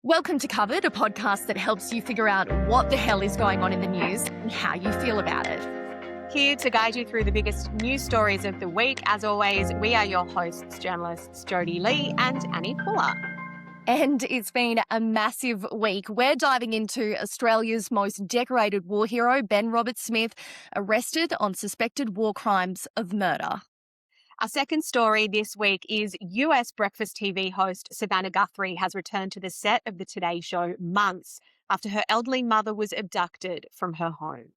Welcome to Covered, a podcast that helps you figure out what the hell is going on in the news and how you feel about it. Here to guide you through the biggest news stories of the week. As always, we are your hosts, journalists Jodie Lee and Annie Puller. And it's been a massive week. We're diving into Australia's most decorated war hero, Ben Roberts-Smith, arrested on suspected war crimes of murder. Our second story this week is US breakfast TV host Savannah Guthrie has returned to the set of the Today Show months after her elderly mother was abducted from her home.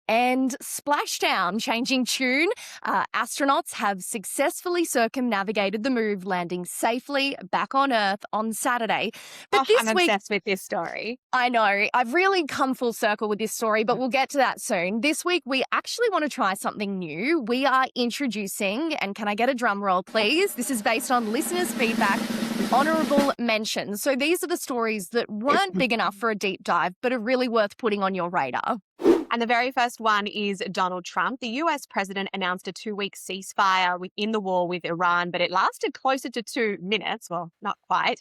And Splashdown, changing tune. Astronauts have successfully circumnavigated the move, landing safely back on Earth on Saturday. But I'm obsessed with this story. I know. I've really come full circle with this story, but we'll get to that soon. This week, we actually want to try something new. We are introducing, and can I get a drum roll, please? This is based on listeners' feedback. Honourable mentions. So these are the stories that weren't big enough for a deep dive, but are really worth putting on your radar. And the very first one is Donald Trump. The US president announced a 2-week ceasefire in the war with Iran, but it lasted closer to 2 minutes. Well, not quite.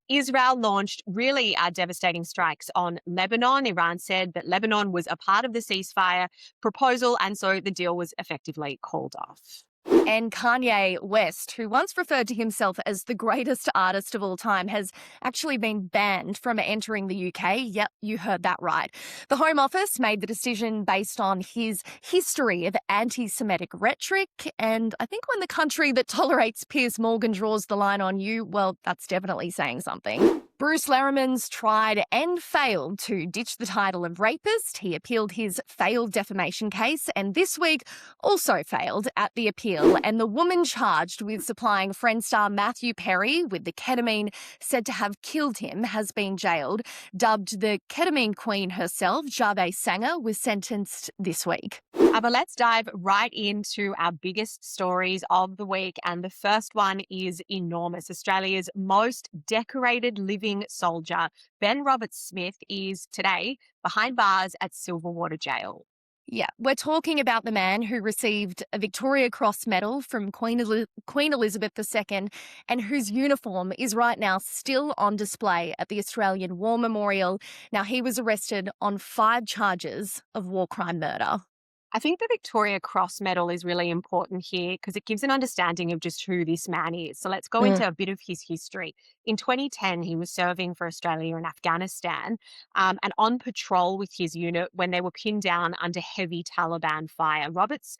Israel launched really devastating strikes on Lebanon. Iran said that Lebanon was a part of the ceasefire proposal, and so the deal was effectively called off. And Kanye West, who once referred to himself as the greatest artist of all time, has actually been banned from entering the UK. Yep, you heard that right. The Home Office made the decision based on his history of anti-Semitic rhetoric. And I think when the country that tolerates Piers Morgan draws the line on you, well, that's definitely saying something. Bruce Lehrmann's tried and failed to ditch the title of rapist. He appealed his failed defamation case, and this week also failed at the appeal. And the woman charged with supplying Friend star Matthew Perry with the ketamine said to have killed him has been jailed. Dubbed the ketamine queen herself, Jave Sanger was sentenced this week. But let's dive right into our biggest stories of the week. And the first one is enormous. Australia's most decorated living soldier, Ben Roberts-Smith, is today behind bars at Silverwater Jail. Yeah, we're talking about the man who received a Victoria Cross medal from Queen Elizabeth II and whose uniform is right now still on display at the Australian War Memorial. Now, he was arrested on 5 charges of war crime murder. I think the Victoria Cross medal is really important here because it gives an understanding of just who this man is. So let's go into a bit of his history. In 2010, he was serving for Australia in Afghanistan and on patrol with his unit when they were pinned down under heavy Taliban fire. Roberts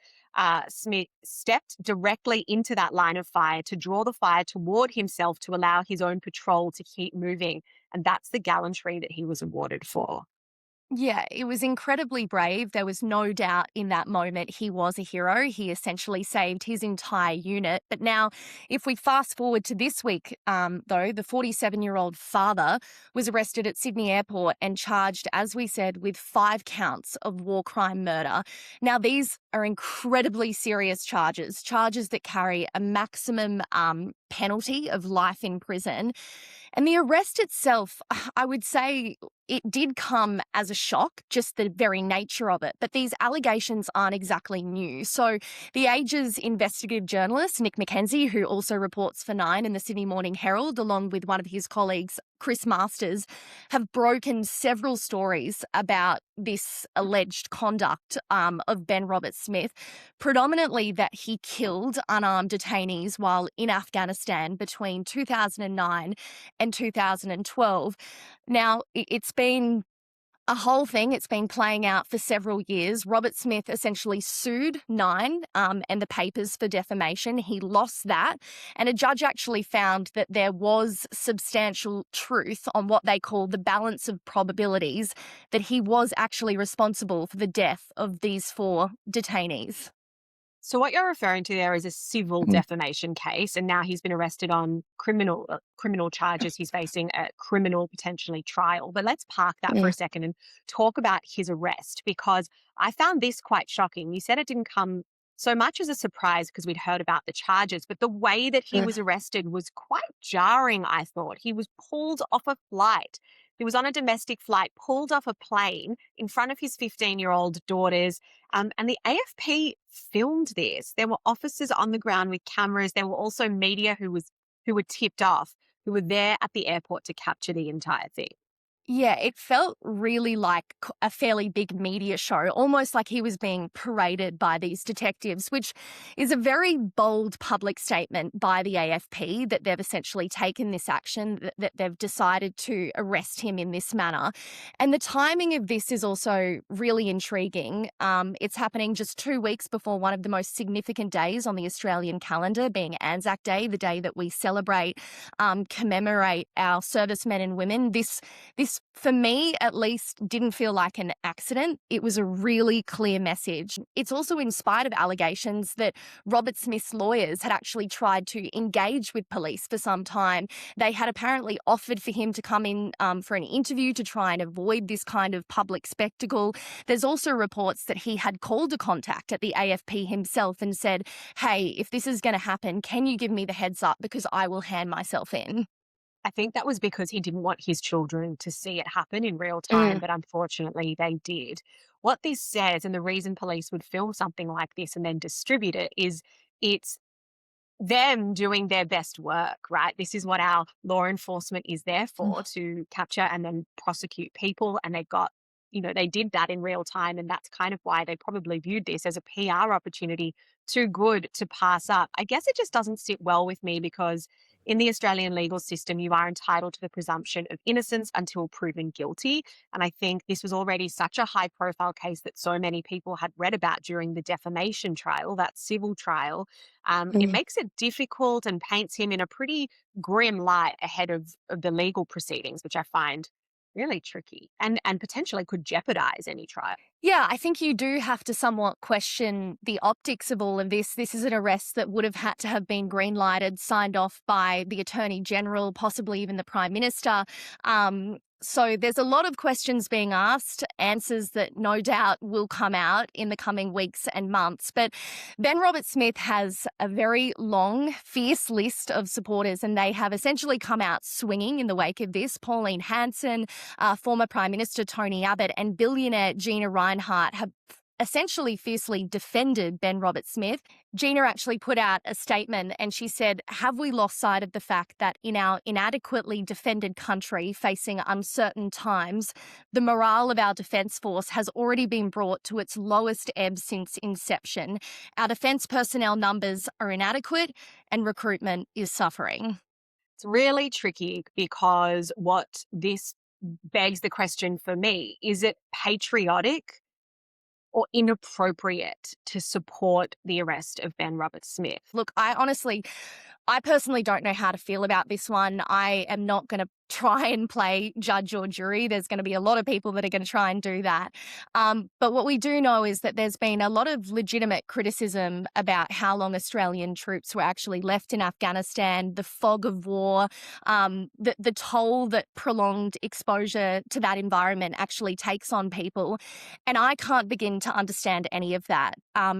Smith stepped directly into that line of fire to draw the fire toward himself to allow his own patrol to keep moving. And that's the gallantry that he was awarded for. Yeah, it was incredibly brave. There was no doubt in that moment he was a hero. He essentially saved his entire unit. But now, if we fast forward to this week, though, the 47-year-old father was arrested at Sydney Airport and charged, as we said, with 5 counts of war crime murder. Now, these are incredibly serious charges that carry a maximum penalty of life in prison. And the arrest itself, I would say it did come as a shock, just the very nature of it. But these allegations aren't exactly new. So The Age's investigative journalist, Nick McKenzie, who also reports for Nine and the Sydney Morning Herald, along with one of his colleagues, Chris Masters, have broken several stories about this alleged conduct of Ben Roberts-Smith, predominantly that he killed unarmed detainees while in Afghanistan between 2009 and 2012. Now, it's been a whole thing. It's been playing out for several years. Roberts-Smith essentially sued Nine and the papers for defamation. He lost that, and a judge actually found that there was substantial truth on what they call the balance of probabilities, that he was actually responsible for the death of these 4 detainees. So what you're referring to there is a civil defamation case, and now he's been arrested on criminal charges. He's facing a criminal potentially trial. But let's park that for a second and talk about his arrest, because I found this quite shocking. You said it didn't come so much as a surprise because we'd heard about the charges, but the way that he was arrested was quite jarring, I thought. He was pulled off a flight. He was on a domestic flight, pulled off a plane in front of his 15-year-old daughters. And the AFP filmed this. There were officers on the ground with cameras. There were also media who were tipped off, who were there at the airport to capture the entire thing. Yeah, it felt really like a fairly big media show, almost like he was being paraded by these detectives, which is a very bold public statement by the AFP that they've essentially taken this action, that they've decided to arrest him in this manner. And the timing of this is also really intriguing. It's happening just 2 weeks before one of the most significant days on the Australian calendar, being Anzac Day, the day that we celebrate, commemorate our servicemen and women. This, for me at least, didn't feel like an accident. It was a really clear message. It's also in spite of allegations that Robert Smith's lawyers had actually tried to engage with police for some time. They had apparently offered for him to come in for an interview to try and avoid this kind of public spectacle. There's also reports that he had called a contact at the AFP himself and said, "Hey, if this is going to happen, can you give me the heads up because I will hand myself in." I think that was because he didn't want his children to see it happen in real time, Mm, but unfortunately they did. What this says, and the reason police would film something like this and then distribute it, is it's them doing their best work, right? This is what our law enforcement is there for, mm. to capture and then prosecute people. And they got, they did that in real time. And that's kind of why they probably viewed this as a PR opportunity too good to pass up. I guess it just doesn't sit well with me because in the Australian legal system, you are entitled to the presumption of innocence until proven guilty. And I think this was already such a high profile case that so many people had read about during the defamation trial, that civil trial. It Mm. makes it difficult and paints him in a pretty grim light ahead of the legal proceedings, which I find really tricky and potentially could jeopardize any trial. Yeah, I think you do have to somewhat question the optics of all of this. This is an arrest that would have had to have been green lighted, signed off by the Attorney General, possibly even the Prime Minister. So there's a lot of questions being asked, answers that no doubt will come out in the coming weeks and months. But Ben Robert Smith has a very long, fierce list of supporters, and they have essentially come out swinging in the wake of this. Pauline Hanson, former Prime Minister Tony Abbott, and billionaire Gina Rinehart have essentially fiercely defended Ben Robert Smith. Gina actually put out a statement and she said, "Have we lost sight of the fact that in our inadequately defended country facing uncertain times, the morale of our Defence Force has already been brought to its lowest ebb since inception? Our defence personnel numbers are inadequate and recruitment is suffering." It's really tricky because what this begs the question for me, is it patriotic or inappropriate to support the arrest of Ben Robert Smith? Look, I personally don't know how to feel about this one. I am not going to try and play judge or jury. There's going to be a lot of people that are going to try and do that. But what we do know is that there's been a lot of legitimate criticism about how long Australian troops were actually left in Afghanistan, the fog of war, the toll that prolonged exposure to that environment actually takes on people. And I can't begin to understand any of that.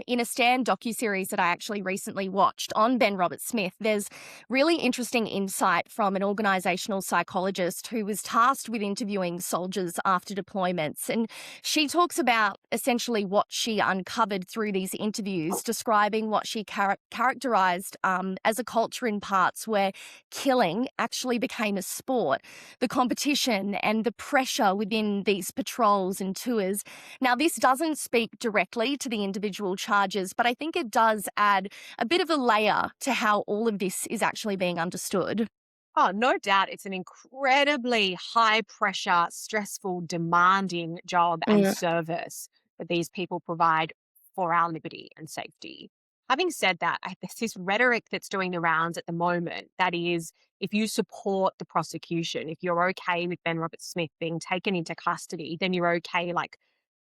In a Stan docuseries that I actually recently watched on Ben Robert Smith, there's really interesting insight from an organisational psychologist who was tasked with interviewing soldiers after deployments. And she talks about essentially what she uncovered through these interviews, describing what she characterised as a culture in parts where killing actually became a sport. The competition and the pressure within these patrols and tours. Now, this doesn't speak directly to the individual charges, but I think it does add a bit of a layer to how all of this is actually being understood. Oh, no doubt. It's an incredibly high pressure, stressful, demanding job and Mm, service that these people provide for our liberty and safety. Having said that, there's this rhetoric that's doing the rounds at the moment. That is, if you support the prosecution, if you're okay with Ben Robert Smith being taken into custody, then you're okay, like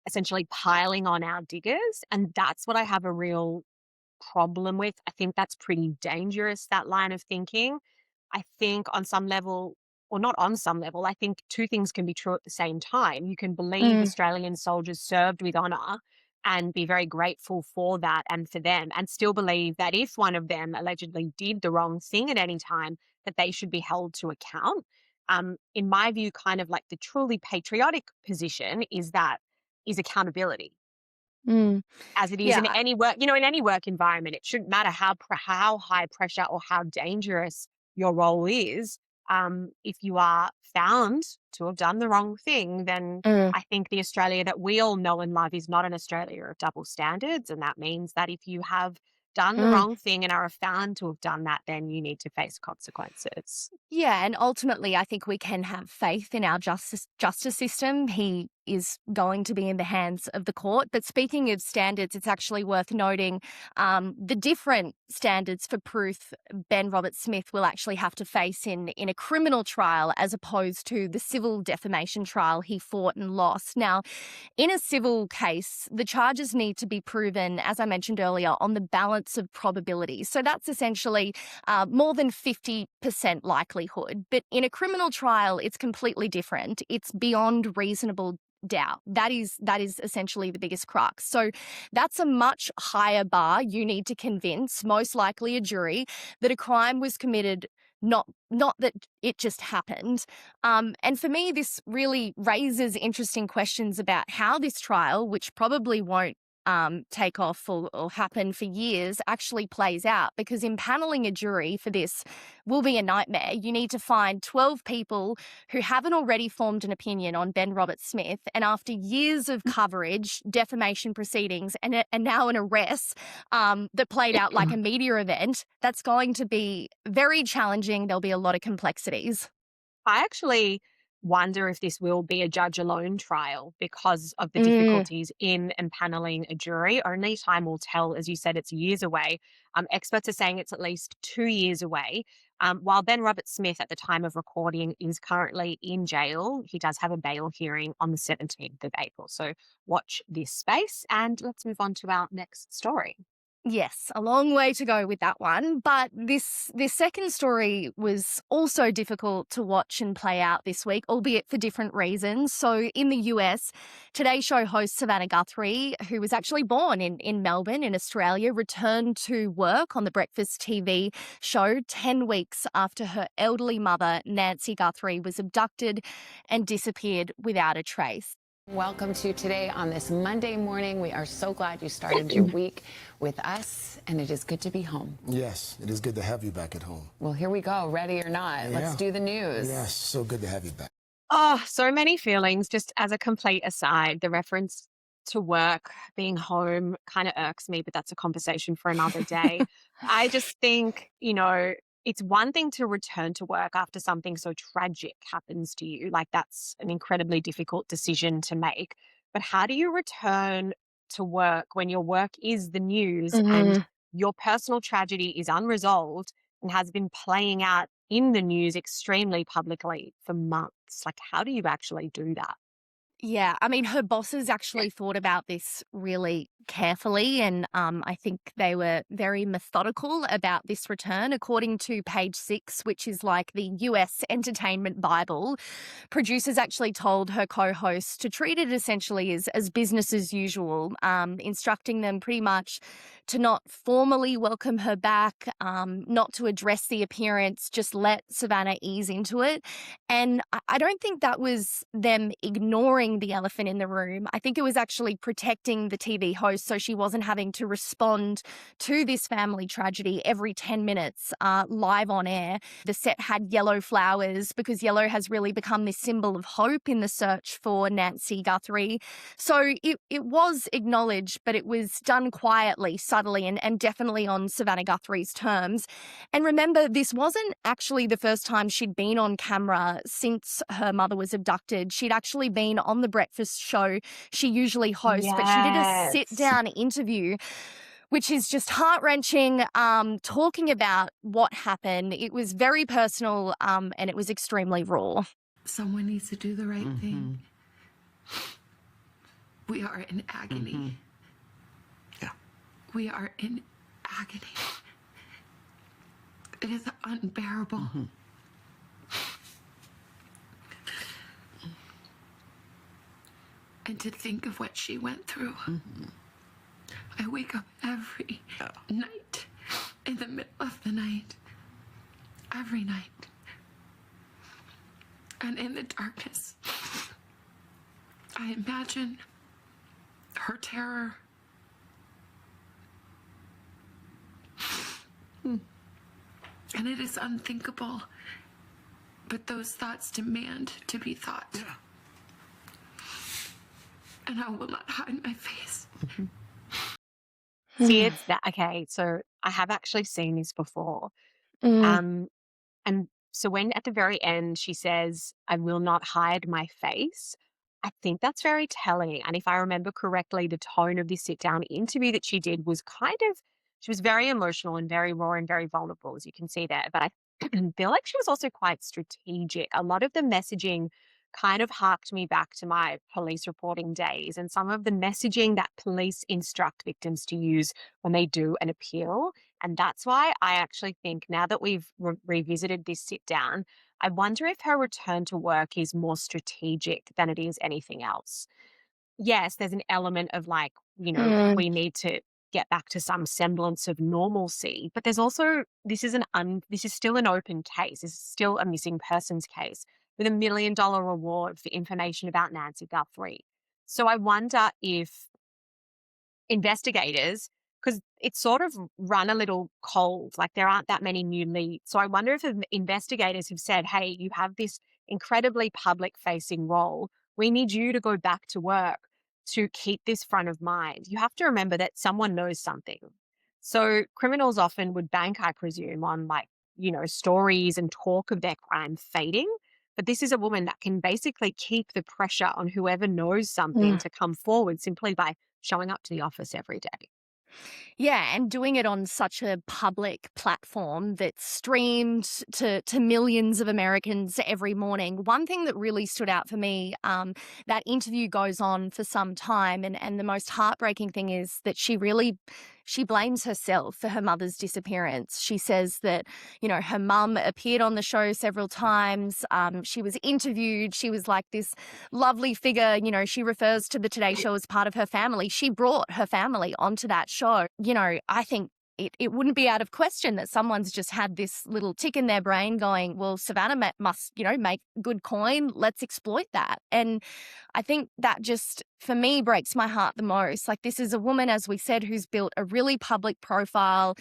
essentially piling on our diggers. And that's what I have a real problem with. I think that's pretty dangerous, that line of thinking. I think on some level, or not on some level, I think two things can be true at the same time. You can believe mm, Australian soldiers served with honour and be very grateful for that and for them, and still believe that if one of them allegedly did the wrong thing at any time, that they should be held to account. In my view, kind of like the truly patriotic position is accountability, mm. as it is Yeah, in any work, in any work environment. It shouldn't matter how high pressure or how dangerous your role is. if you are found to have done the wrong thing, then Mm, I think the Australia that we all know and love is not an Australia of double standards. And that means that if you have done the mm. wrong thing and are found to have done that, then you need to face consequences. Yeah, and ultimately, I think we can have faith in our justice system. He is going to be in the hands of the court. But speaking of standards, it's actually worth noting the different standards for proof Ben Roberts-Smith will actually have to face in a criminal trial as opposed to the civil defamation trial he fought and lost. Now, in a civil case, the charges need to be proven, as I mentioned earlier, on the balance of probability. So that's essentially more than 50% likelihood. But in a criminal trial, it's completely different. It's beyond reasonable doubt. That is essentially the biggest crux. So that's a much higher bar you need to convince, most likely a jury, that a crime was committed, not that it just happened. And for me, this really raises interesting questions about how this trial, which probably won't take off or happen for years, actually plays out. Because impaneling a jury for this will be a nightmare. You need to find 12 people who haven't already formed an opinion on Ben Roberts-Smith. And after years of coverage, defamation proceedings, and now an arrest that played out like a media event, that's going to be very challenging. There'll be a lot of complexities. I actually wonder if this will be a judge alone trial because of the Mm. difficulties in empaneling a jury. Only time will tell. As you said, it's years away. Experts are saying it's at least 2 years away. While Ben Roberts-Smith, at the time of recording, is currently in jail, he does have a bail hearing on the 17th of April. So watch this space, and let's move on to our next story. Yes, a long way to go with that one. But this second story was also difficult to watch and play out this week, albeit for different reasons. So in the US, Today Show host Savannah Guthrie, who was actually born in Melbourne in Australia, returned to work on the breakfast TV show 10 weeks after her elderly mother, Nancy Guthrie, was abducted and disappeared without a trace. Welcome to Today on this Monday morning. We are so glad you started your week with us, and it is good to be home. Yes, it is good to have you back at home. Well, here we go. Ready or not, let's do the news. Yes, so good to have you back. Oh, so many feelings. Just as a complete aside, the reference to work, being home kind of irks me, but that's a conversation for another day. I just think, it's one thing to return to work after something so tragic happens to you. Like, that's an incredibly difficult decision to make. But how do you return to work when your work is the news and your personal tragedy is unresolved and has been playing out in the news extremely publicly for months? Like, how do you actually do that? Yeah, I mean, her bosses actually thought about this really carefully, and I think they were very methodical about this return. According to Page Six, which is like the US entertainment Bible, producers actually told her co-host to treat it essentially as business as usual, instructing them pretty much to not formally welcome her back, not to address the appearance, just let Savannah ease into it. And I don't think that was them ignoring the elephant in the room. I think it was actually protecting the TV host so she wasn't having to respond to this family tragedy every 10 minutes live on air. The set had yellow flowers because yellow has really become this symbol of hope in the search for Nancy Guthrie. So it was acknowledged, but it was done quietly, subtly, and definitely on Savannah Guthrie's terms. And remember, this wasn't actually the first time she'd been on camera since her mother was abducted. She'd actually been on the breakfast show she usually hosts, but she did a Yes. sit-down interview, which is just heart-wrenching, talking about what happened. It was very personal, and it was extremely raw. Someone needs to do the right thing. We are in agony. Yeah. We are in agony. It is unbearable. And to think of what she went through. I wake up every night, in the middle of the night, every night. And in the darkness, I imagine her terror. And it is unthinkable But those thoughts demand to be thought. Yeah. And I will not hide my face. See, it's that. Okay, so I have actually seen this before. Mm, Um, and so when at the very end she says, I will not hide my face, I think that's very telling. And if I remember correctly, the tone of this sit down interview that she did was she was very emotional and very raw and very vulnerable, as you can see there. But I feel like she was also quite strategic. A lot of the messaging kind of harked me back to my police reporting days and some of the messaging that police instruct victims to use when they do an appeal. And that's why I actually think now that we've revisited this sit down, I wonder if her return to work is more strategic than it is anything else. Yes, there's an element of like, mm, we need to get back to some semblance of normalcy, but there's also this is still an open case. This is still a missing persons case with $1 million reward for information about Nancy Guthrie. So I wonder if investigators, because it's sort of run a little cold, like there aren't that many new leads. So I wonder if investigators have said, hey, you have this incredibly public facing role. We need you to go back to work to keep this front of mind. You have to remember that someone knows something. So criminals often would bank, I presume, on like, stories and talk of their crime fading. But this is a woman that can basically keep the pressure on whoever knows something mm. to come forward simply by showing up to the office every day. Yeah, and doing it on such a public platform that's streamed to millions of Americans every morning. One thing that really stood out for me, that interview goes on for some time, and the most heartbreaking thing is that she blames herself for her mother's disappearance. She says that, her mum appeared on the show several times. She was interviewed. She was like this lovely figure. She refers to the Today Show as part of her family. She brought her family onto that show. I think it wouldn't be out of question that someone's just had this little tick in their brain going, well, Savannah must, make good coin. Let's exploit that. And I think that just, for me, breaks my heart the most. Like, this is a woman, as we said, who's built a really public profile.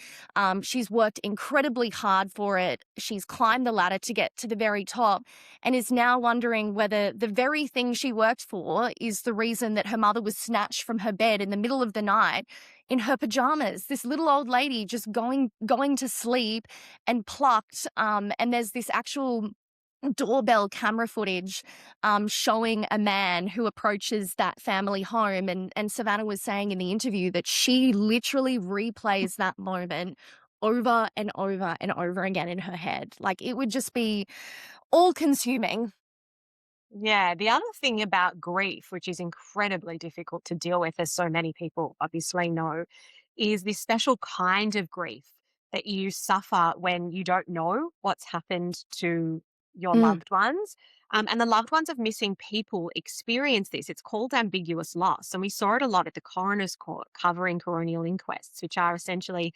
She's worked incredibly hard for it. She's climbed the ladder to get to the very top and is now wondering whether the very thing she worked for is the reason that her mother was snatched from her bed in the middle of the night in her pajamas, this little old lady just going to sleep and plucked. And there's this actual doorbell camera footage showing a man who approaches that family home. And Savannah was saying in the interview that she literally replays that moment over and over and over again in her head. Like, it would just be all consuming. Yeah, the other thing about grief, which is incredibly difficult to deal with, as so many people obviously know, is this special kind of grief that you suffer when you don't know what's happened to your Mm, loved ones. And the loved ones of missing people experience this. It's called ambiguous loss. And we saw it a lot at the coroner's court covering coronial inquests, which are essentially,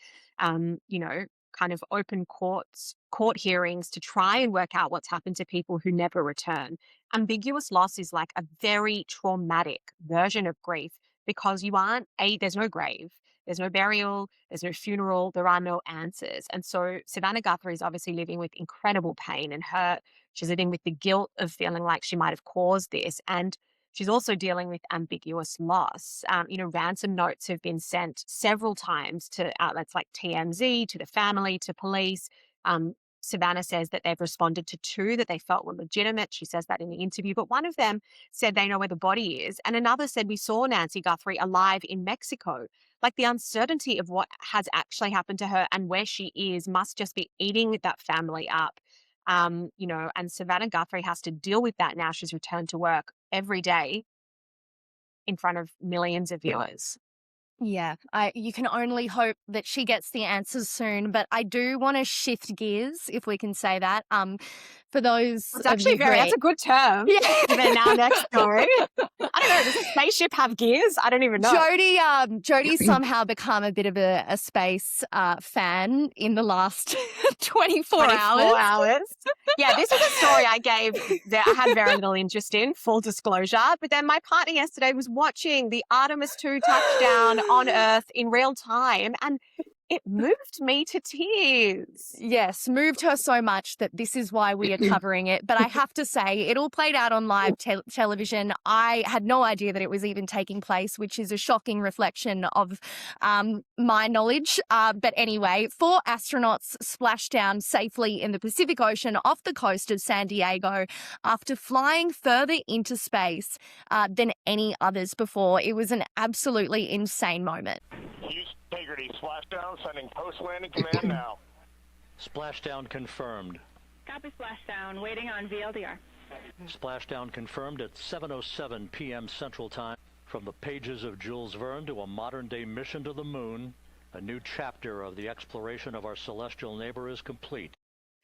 kind of open court hearings to try and work out what's happened to people who never return. Ambiguous loss is like a very traumatic version of grief because there's no grave, there's no burial, there's no funeral, there are no answers. And so Savannah Guthrie is obviously living with incredible pain and hurt. She's living with the guilt of feeling like she might have caused this. And she's also dealing with ambiguous loss. Ransom notes have been sent several times to outlets like TMZ, to the family, to police. Savannah says that they've responded to 2 that they felt were legitimate. She says that in the interview, but one of them said they know where the body is. And another said, we saw Nancy Guthrie alive in Mexico. Like, the uncertainty of what has actually happened to her and where she is must just be eating that family up. And Savannah Guthrie has to deal with that now. She's returned to work every day in front of millions of viewers. Yeah, you can only hope that she gets the answers soon, but I do want to shift gears, if we can say that. For those It's of actually you that's a good term. Yeah. For the now next story. I don't know. Does a spaceship have gears? I don't even know. Jodie somehow become a bit of a space fan in the last 24 hours. Yeah, this is a story I gave that I had very little interest in, full disclosure. But then my partner yesterday was watching the Artemis II touchdown on Earth in real time. And it moved me to tears. Yes, moved her so much that this is why we are covering it. But I have to say, it all played out on live television. I had no idea that it was even taking place, which is a shocking reflection of my knowledge. But anyway, 4 astronauts splashed down safely in the Pacific Ocean off the coast of San Diego after flying further into space than any others before. It was an absolutely insane moment. Houston Integrity, splashdown, sending post-landing command now. Splashdown confirmed. Copy splashdown, waiting on VLDR. Splashdown confirmed at 7:07 p.m. Central Time. From the pages of Jules Verne to a modern-day mission to the moon, a new chapter of the exploration of our celestial neighbor is complete.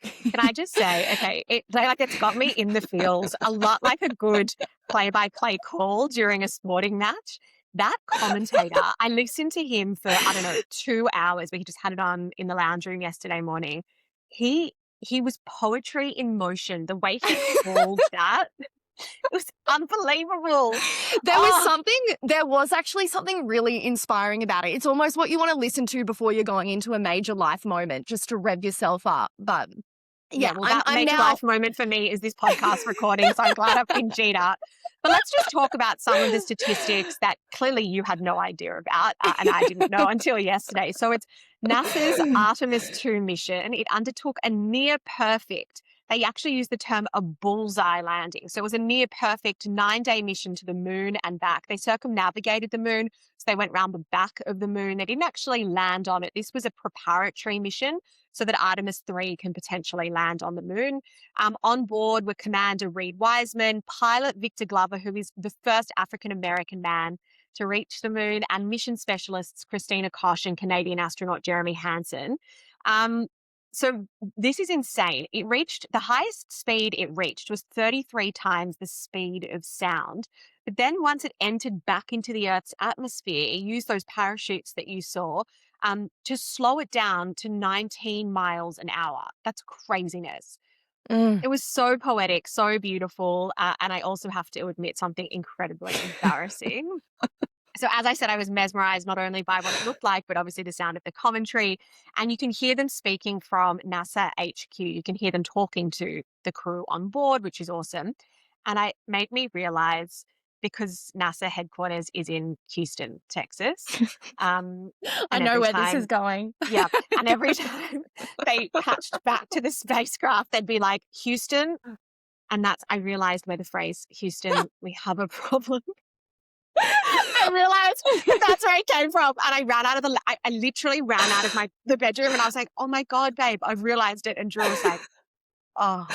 Can I just say, okay, it's got me in the feels, a lot like a good play-by-play call during a sporting match. That commentator, I listened to him for, 2 hours, but he just had it on in the lounge room yesterday morning. He was poetry in motion. The way he called that, it was unbelievable. There was actually something really inspiring about it. It's almost what you want to listen to before you're going into a major life moment, just to rev yourself up. But yeah, well, that major life moment for me is this podcast recording, so I'm glad I've been G'd up. But let's just talk about some of the statistics that clearly you had no idea about, and I didn't know until yesterday. So it's NASA's Artemis II mission. It undertook a near-perfect, they actually used the term a bullseye landing. So it was a near-perfect 9-day mission to the moon and back. They circumnavigated the moon, so they went around the back of the moon. They didn't actually land on it. This was a preparatory mission so that Artemis III can potentially land on the moon. On board were Commander Reed Wiseman, pilot Victor Glover, who is the first African-American man to reach the moon, and mission specialists Christina Koch and Canadian astronaut Jeremy Hansen. So this is insane. The highest speed it reached was 33 times the speed of sound. But then once it entered back into the Earth's atmosphere, it used those parachutes that you saw to slow it down to 19 miles an hour. That's craziness. It was so poetic, so beautiful. And I also have to admit something incredibly embarrassing. So as I said, I was mesmerized not only by what it looked like, but obviously the sound of the commentary. And you can hear them speaking from NASA HQ. You can hear them talking to the crew on board, which is awesome. And it made me realize, because NASA headquarters is in Houston, Texas. I know where this is going. Yeah. And every time they patched back to the spacecraft, they'd be like, Houston. And I realized where the phrase, Houston, we have a problem. I realized that's where it came from. And I ran out of I literally ran out of the bedroom, and I was like, oh my God, babe, I've realized it. And Drew was like, oh.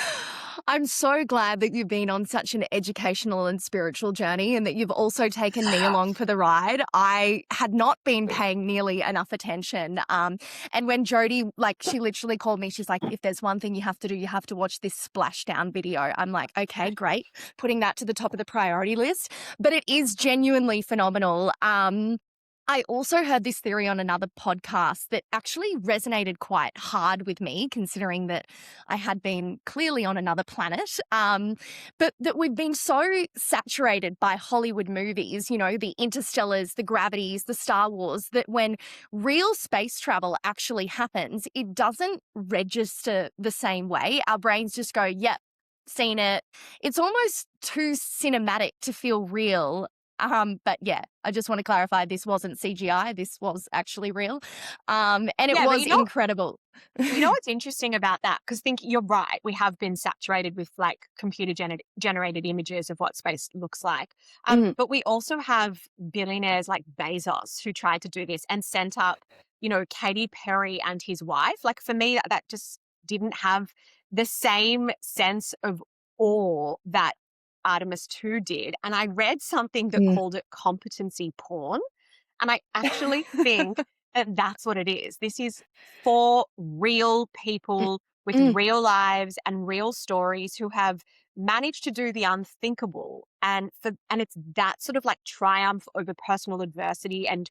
I'm so glad that you've been on such an educational and spiritual journey, and that you've also taken me along for the ride. I had not been paying nearly enough attention. And when Jodie, she literally called me, she's like, if there's one thing you have to do, you have to watch this splashdown video. I'm like, okay, great. Putting that to the top of the priority list. But it is genuinely phenomenal. I also heard this theory on another podcast that actually resonated quite hard with me, considering that I had been clearly on another planet, but that we've been so saturated by Hollywood movies, the Interstellars, the Gravities, the Star Wars, that when real space travel actually happens, it doesn't register the same way. Our brains just go, yep, seen it. It's almost too cinematic to feel real. But yeah, I just want to clarify, this wasn't CGI. This was actually real. And it was incredible. You know what's interesting about that? Because you're right. We have been saturated with computer generated images of what space looks like. But we also have billionaires like Bezos who tried to do this and sent up, Katy Perry and his wife. For me, that just didn't have the same sense of awe that Artemis II did. And I read something that called it competency porn. And I actually think that that's what it is. This is for real people with real lives and real stories who have managed to do the unthinkable. And it's that sort of triumph over personal adversity and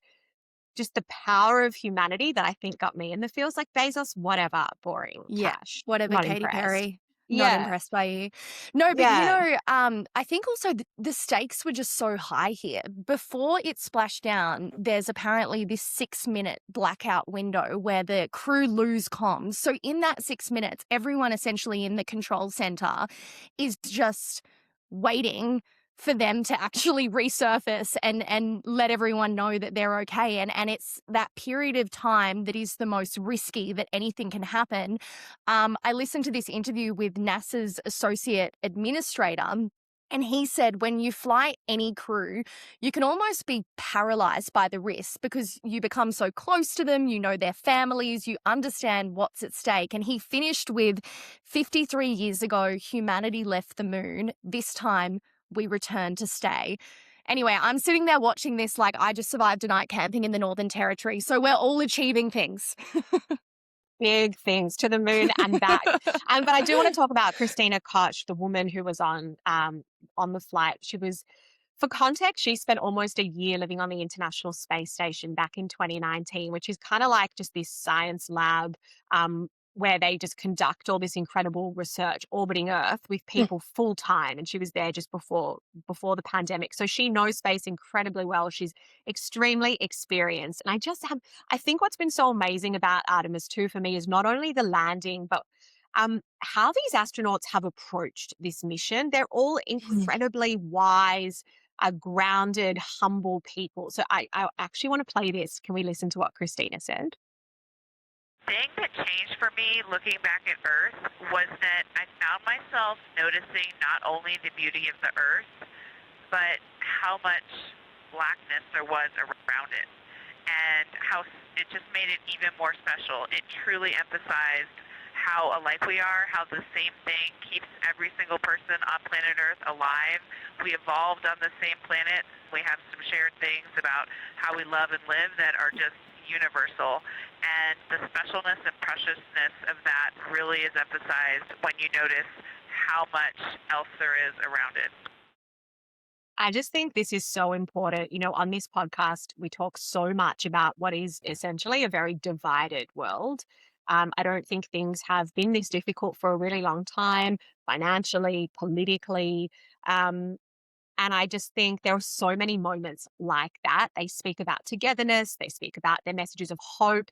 just the power of humanity that I think got me. And it feels like Bezos, whatever, boring, cash. Whatever, Not Katy impressed. Perry. Not Yeah. impressed by you. No, but Yeah. I think also the stakes were just so high here. Before it splashed down, there's apparently this 6-minute blackout window where the crew lose comms. So in that 6 minutes, everyone essentially in the control center is just waiting for them to actually resurface and let everyone know that they're okay. And it's that period of time that is the most risky that anything can happen. I listened to this interview with NASA's associate administrator, and he said when you fly any crew, you can almost be paralyzed by the risk because you become so close to them, you know their families, you understand what's at stake. And he finished with 53 years ago, humanity left the moon. This time, we return to stay. Anyway, I'm sitting there watching this like I just survived a night camping in the Northern Territory. So we're all achieving things. Big things to the moon and back. But I do want to talk about Christina Koch, the woman who was on the flight. For context, she spent almost a year living on the International Space Station back in 2019, which is kind of like just this science lab where they just conduct all this incredible research orbiting Earth with people full time. And she was there just before the pandemic. So she knows space incredibly well. She's extremely experienced. And I think what's been so amazing about Artemis II for me is not only the landing, but how these astronauts have approached this mission. They're all incredibly wise, grounded, humble people. So I actually want to play this. Can we listen to what Christina said? Thing that changed for me looking back at Earth was that I found myself noticing not only the beauty of the Earth, but how much blackness there was around it, and how it just made it even more special. It truly emphasized how alike we are, how the same thing keeps every single person on planet Earth alive. We evolved on the same planet. We have some shared things about how we love and live that are just universal. And the specialness and preciousness of that really is emphasized when you notice how much else there is around it. I just think this is so important. On this podcast, we talk so much about what is essentially a very divided world. I don't think things have been this difficult for a really long time, financially, politically. And I just think there are so many moments like that. They speak about togetherness. They speak about their messages of hope.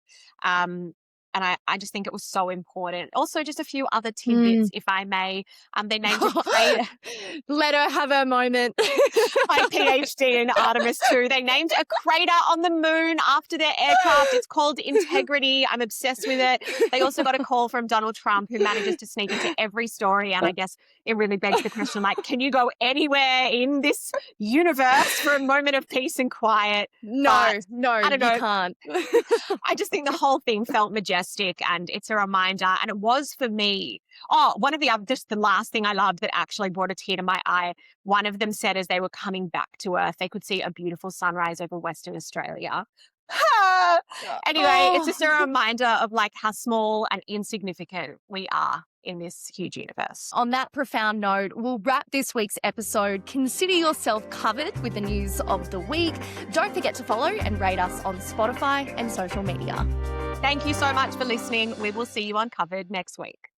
And I just think it was so important. Also, just a few other tidbits, if I may. They named a crater. Let her have her moment. My PhD in Artemis II. They named a crater on the moon after their aircraft. It's called Integrity. I'm obsessed with it. They also got a call from Donald Trump, who manages to sneak into every story. And I guess it really begs the question, like, can you go anywhere in this universe for a moment of peace and quiet? No, I don't know. you can't. I just think the whole thing felt majestic, and it's a reminder. And it was for me. Oh, one of the other, just the last thing I loved that actually brought a tear to my eye. One of them said as they were coming back to Earth, they could see a beautiful sunrise over Western Australia. Anyway, it's just a reminder of like how small and insignificant we are in this huge universe. On that profound note, we'll wrap this week's episode. Consider yourself covered with the news of the week. Don't forget to follow and rate us on Spotify and social media. Thank you so much for listening. We will see you on Covered next week.